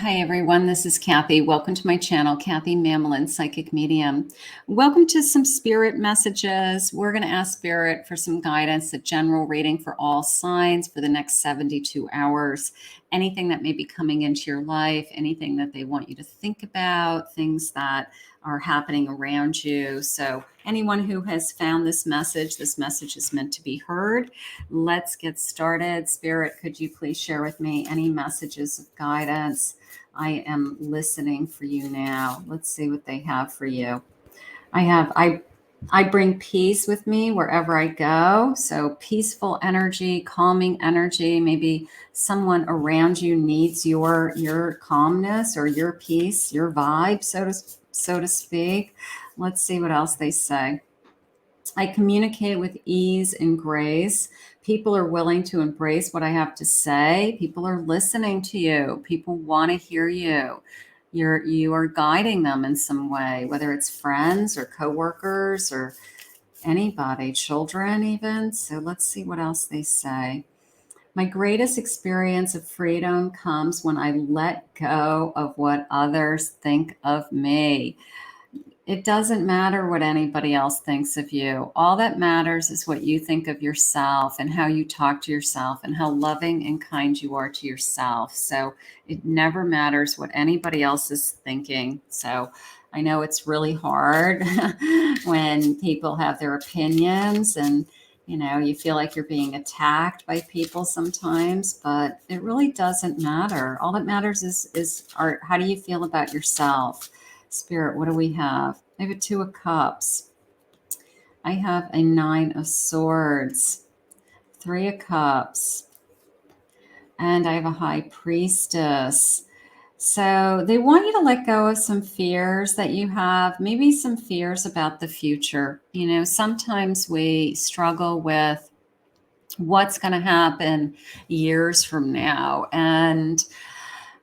Hi everyone, this is Kathy. Welcome to my channel, Kathy Mamelin, Psychic Medium. Welcome to some spirit messages. We're going to ask spirit for some guidance, a general reading for all signs for the next 72 hours. Anything that may be coming into your life, anything that they want you to think about, things that are happening around you. So anyone who has found this message is meant to be heard. Let's get started. Spirit, could you please share with me any messages of guidance? I am listening for you now. Let's see what they have for you. I bring peace with me wherever I go. So peaceful energy, calming energy. Maybe someone around you needs your calmness or your peace, your vibe, so to speak. Let's see what else they say. I communicate with ease and grace. People are willing to embrace what I have to say. People are listening to you. People want to hear you. You are guiding them in some way, whether it's friends or coworkers or anybody, children even. So let's see what else they say. My greatest experience of freedom comes when I let go of what others think of me. It doesn't matter what anybody else thinks of you. All that matters is what you think of yourself and how you talk to yourself and how loving and kind you are to yourself. So it never matters what anybody else is thinking. So I know it's really hard when people have their opinions and you feel like you're being attacked by people sometimes, but it really doesn't matter. All that matters is how do you feel about yourself? Spirit, what do we have? I have a 2 of Cups. I have a 9 of Swords, 3 of Cups, and I have a High Priestess. So they want you to let go of some fears that you have, maybe some fears about the future. Sometimes we struggle with what's going to happen years from now. And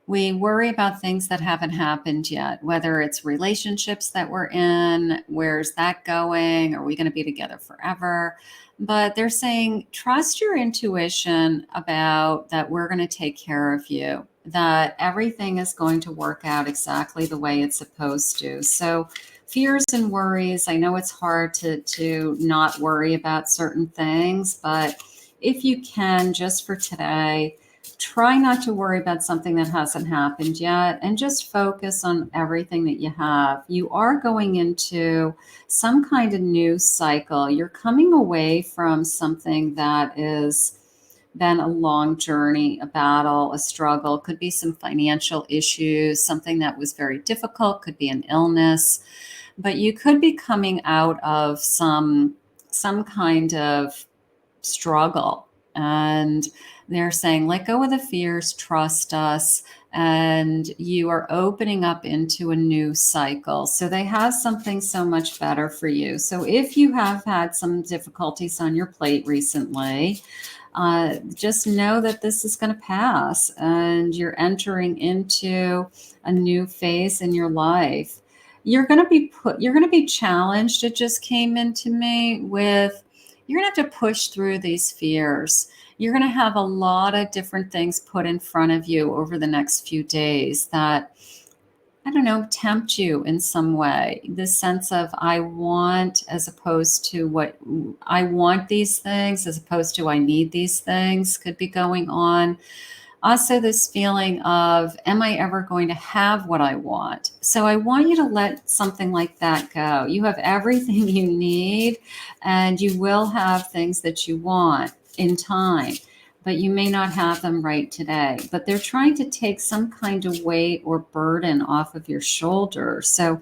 we worry about things that haven't happened yet, whether it's relationships that we're in, where's that going? Are we going to be together forever? But they're saying, trust your intuition about that we're going to take care of you, that everything is going to work out exactly the way it's supposed to. So fears and worries, I know it's hard to not worry about certain things, but if you can, just for today, try not to worry about something that hasn't happened yet and just focus on everything that you have. You are going into some kind of new cycle. You're coming away from something that has been a long journey, a battle, a struggle. Could be some financial issues, something that was very difficult, could be an illness, but you could be coming out of some kind of struggle. And they're saying, let go of the fears, trust us, and you are opening up into a new cycle. So they have something so much better for you. So if you have had some difficulties on your plate recently, just know that this is going to pass and you're entering into a new phase in your life. You're going to be challenged. It just came into me with, you're going to have to push through these fears. You're going to have a lot of different things put in front of you over the next few days that, I don't know, tempt you in some way. This sense of I want, as opposed to what I want these things, as opposed to I need these things could be going on. Also, this feeling of, am I ever going to have what I want? So I want you to let something like that go. You have everything you need, and you will have things that you want in time, but you may not have them right today. But they're trying to take some kind of weight or burden off of your shoulder. So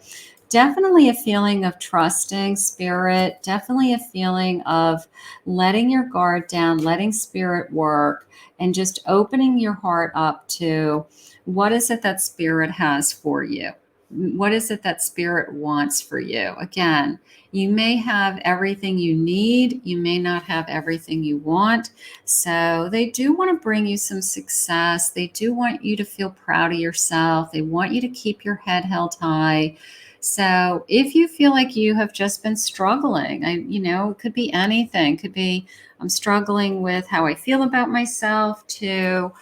definitely a feeling of trusting spirit, definitely a feeling of letting your guard down, letting spirit work, and just opening your heart up to what is it that spirit has for you? What is it that spirit wants for you? Again, you may have everything you need. You may not have everything you want. So they do want to bring you some success. They do want you to feel proud of yourself. They want you to keep your head held high. So if you feel like you have just been struggling, it could be anything. It could be I'm struggling with how I feel about myself, to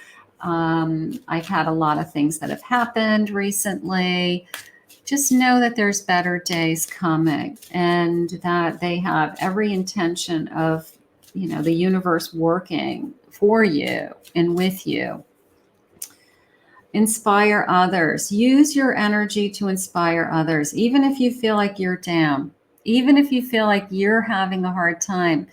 I've had a lot of things that have happened recently. Just know that there's better days coming and that they have every intention of, the universe working for you and with you. Inspire others. Use your energy to inspire others, even if you feel like you're down, even if you feel like you're having a hard time.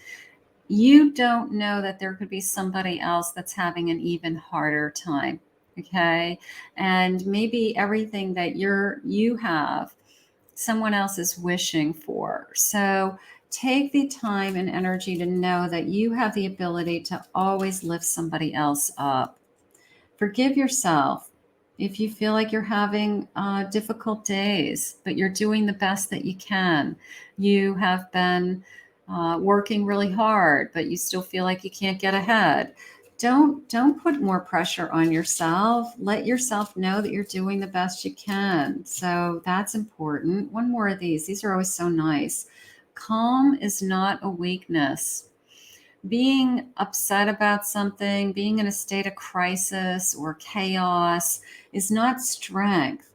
You don't know that there could be somebody else that's having an even harder time. Okay. And maybe everything that you have, someone else is wishing for. So take the time and energy to know that you have the ability to always lift somebody else up. Forgive yourself if you feel like you're having difficult days, but you're doing the best that you can. You have been working really hard, but you still feel like you can't get ahead. Don't put more pressure on yourself. Let yourself know that you're doing the best you can. So that's important. One more of these. These are always so nice. Calm is not a weakness. Being upset about something, being in a state of crisis or chaos is not strength.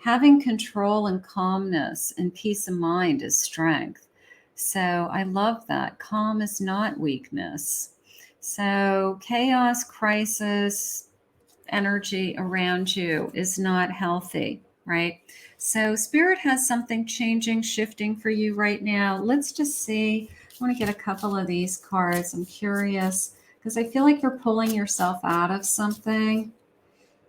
Having control and calmness and peace of mind is strength. So I love that. Calm is not weakness. So chaos, crisis, energy around you is not healthy, right? So Spirit has something changing, shifting for you right now. Let's just see. I want to get a couple of these cards. I'm curious because I feel like you're pulling yourself out of something.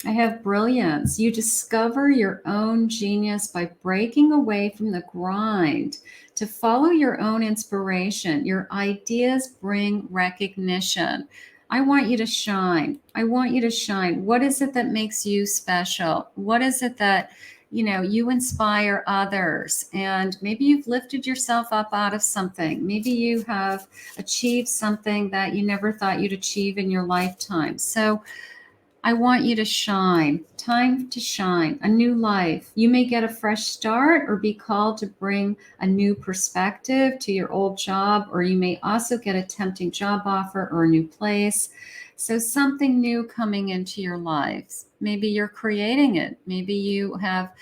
I have brilliance. You discover your own genius by breaking away from the grind to follow your own inspiration. Your ideas bring recognition. I want you to shine. I want you to shine. What is it that makes you special? What is it that, you inspire others? And maybe you've lifted yourself up out of something. Maybe you have achieved something that you never thought you'd achieve in your lifetime. So I want you to shine. Time to shine. A new life. You may get a fresh start or be called to bring a new perspective to your old job, or you may also get a tempting job offer or a new place. So something new coming into your lives. Maybe you're creating it. Maybe you have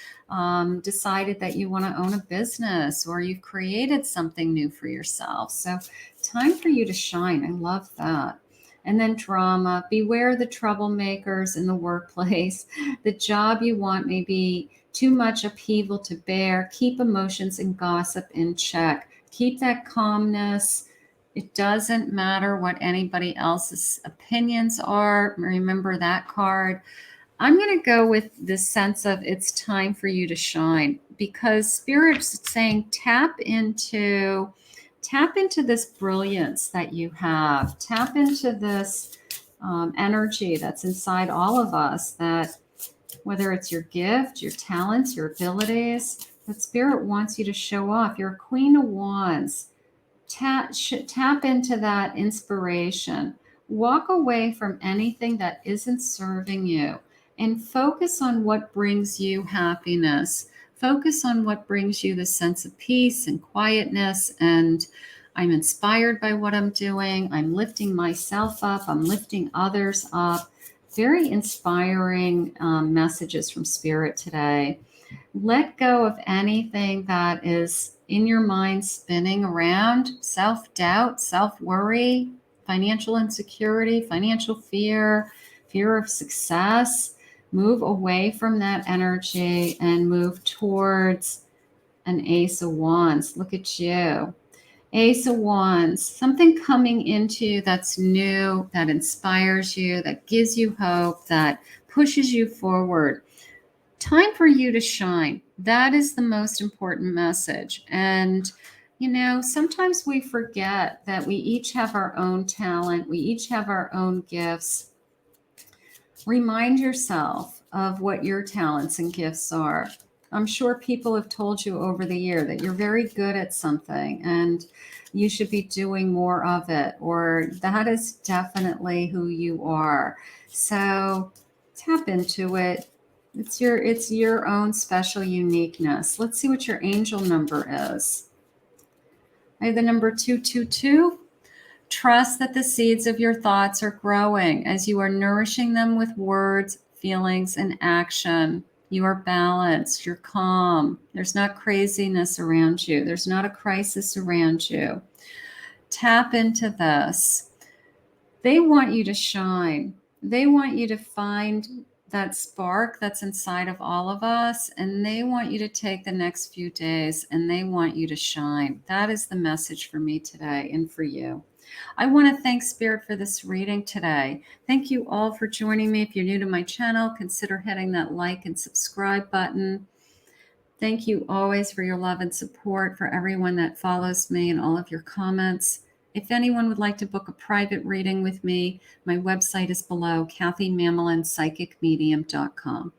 decided that you want to own a business, or you've created something new for yourself. So time for you to shine. I love that. And then drama. Beware the troublemakers in the workplace. The job you want may be too much upheaval to bear. Keep emotions and gossip in check. Keep that calmness. It doesn't matter what anybody else's opinions are. Remember that card. I'm going to go with this sense of it's time for you to shine, because Spirit's saying tap into this brilliance that you have. Tap into this energy that's inside all of us, that whether it's your gift, your talents, your abilities, that Spirit wants you to show off. You're a Queen of Wands. Tap into that inspiration. Walk away from anything that isn't serving you and focus on what brings you happiness. Focus on what brings you the sense of peace and quietness. And I'm inspired by what I'm doing. I'm lifting myself up. I'm lifting others up. Very inspiring messages from Spirit today. Let go of anything that is in your mind spinning around: self-doubt, self-worry, financial insecurity, financial fear, fear of success. Move away from that energy and move towards an Ace of Wands. Look at you. Ace of Wands, something coming into you that's new, that inspires you, that gives you hope, that pushes you forward. Time for you to shine. That is the most important message. And, sometimes we forget that we each have our own talent. We each have our own gifts. Remind yourself of what your talents and gifts are. I'm sure people have told you over the year that you're very good at something and you should be doing more of it, or that is definitely who you are. So tap into it. It's your own special uniqueness. Let's see what your angel number is. I have the number 222. Trust that the seeds of your thoughts are growing as you are nourishing them with words, feelings, and action. You are balanced. You're calm. There's not craziness around you. There's not a crisis around you. Tap into this. They want you to shine. They want you to find that spark that's inside of all of us, and they want you to take the next few days and they want you to shine. That is the message for me today and for you. I want to thank Spirit for this reading today. Thank you all for joining me. If you're new to my channel, consider hitting that like and subscribe button. Thank you always for your love and support, for everyone that follows me and all of your comments. If anyone would like to book a private reading with me, my website is below, KathyMamelinPsychicMedium.com.